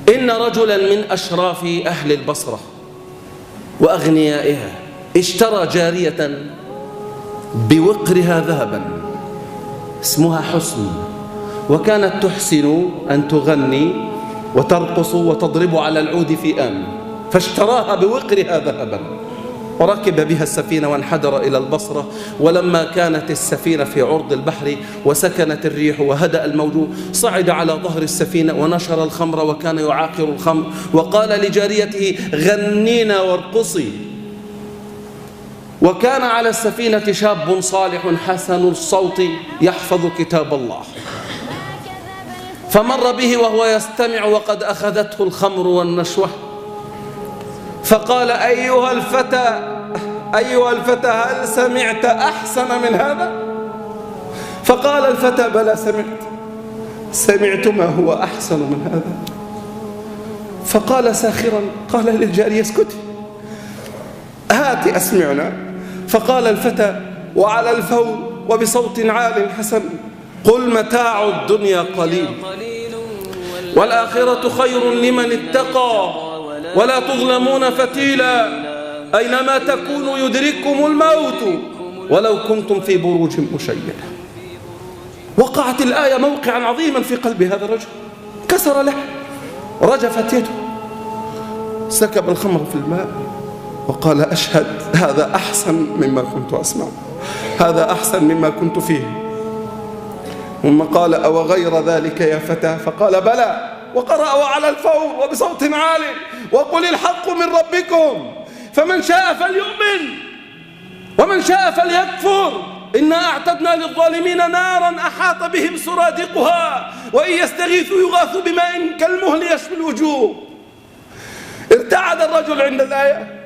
إن رجلا من أشراف أهل البصرة وأغنيائها اشترى جارية بوقرها ذهبا اسمها حسن، وكانت تحسن أن تغني وترقص وتضرب على العود في آن، فاشتراها بوقرها ذهبا وركب بها السفينة وانحدر إلى البصرة. ولما كانت السفينة في عرض البحر وسكنت الريح وهدأ الموج صعد على ظهر السفينة ونشر الخمر وكان يعاقر الخمر، وقال لجاريته غنينا وارقصي. وكان على السفينة شاب صالح حسن الصوت يحفظ كتاب الله، فمر به وهو يستمع وقد أخذته الخمر والنشوة، فقال أيها الفتى هل سمعت أحسن من هذا؟ فقال الفتى بلى سمعت ما هو أحسن من هذا. فقال ساخرا، قال للجارية اسكتي هات أسمعنا. فقال الفتى وعلى الفور وبصوت عال حسن قل متاع الدنيا قليل والآخرة خير لمن اتقى ولا تظلمون فتيلا أينما تكونوا يدرككم الموت ولو كنتم في بروج مشيدة. وقعت الآية موقعا عظيما في قلب هذا الرجل، كسر له، رجفت يده، سكب الخمر في الماء وقال أشهد هذا أحسن مما كنت أسمع، هذا أحسن مما كنت فيه. ثم قال أو غير ذلك يا فتى؟ فقال بلى، وقرأ وعلى الفور وبصوت عال وقل الحق من ربكم فمن شاء فليؤمن ومن شاء فليكفر إنا أعتدنا للظالمين نارا أحاط بهم سرادقها وإن يستغيثوا يغاثوا بماء كالمهل يشوي الوجوه. ارتعد الرجل عند الآية،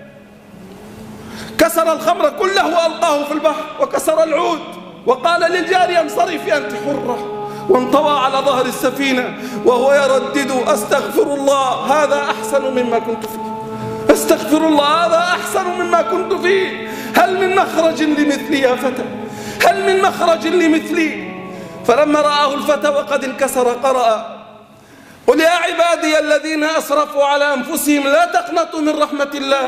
كسر الخمر كله وألقاه في البحر وكسر العود وقال للجارية انصرفي أنت حرة، وانطوى على ظهر السفينة وهو يردد أستغفر الله هذا أحسن مما كنت فيه، أستغفر الله هذا أحسن مما كنت فيه، هل من مخرج لمثلي يا فتى؟ هل من مخرج لمثلي؟ فلما رآه الفتى وقد انكسر قرأ قل يا عبادي الذين أسرفوا على أنفسهم لا تقنطوا من رحمة الله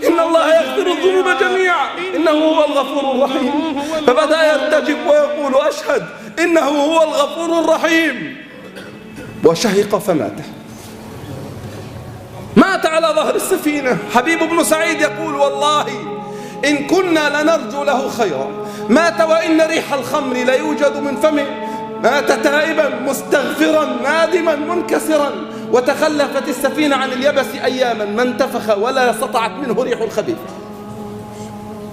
إن الله يغفر الذنوب جميعا إنه هو الغفور الرحيم. فبدأ يرتجف ويقول أشهد إنه هو الغفور الرحيم، وشهق فمات. مات على ظهر السفينة. حبيب بن سعيد يقول والله إن كنا لنرجو له خيرا مات وإن ريح الخمر لا يوجد من فمه، مات تائبا مستغفرا نادما منكسرا، وتخلفت السفينة عن اليبس أياما ما انتفخ ولا سطعت منه ريح الخبيث.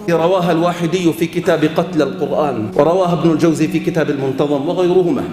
رواها الواحدي في كتاب قتل القرآن، ورواها ابن الجوزي في كتاب المنتظم وغيرهما.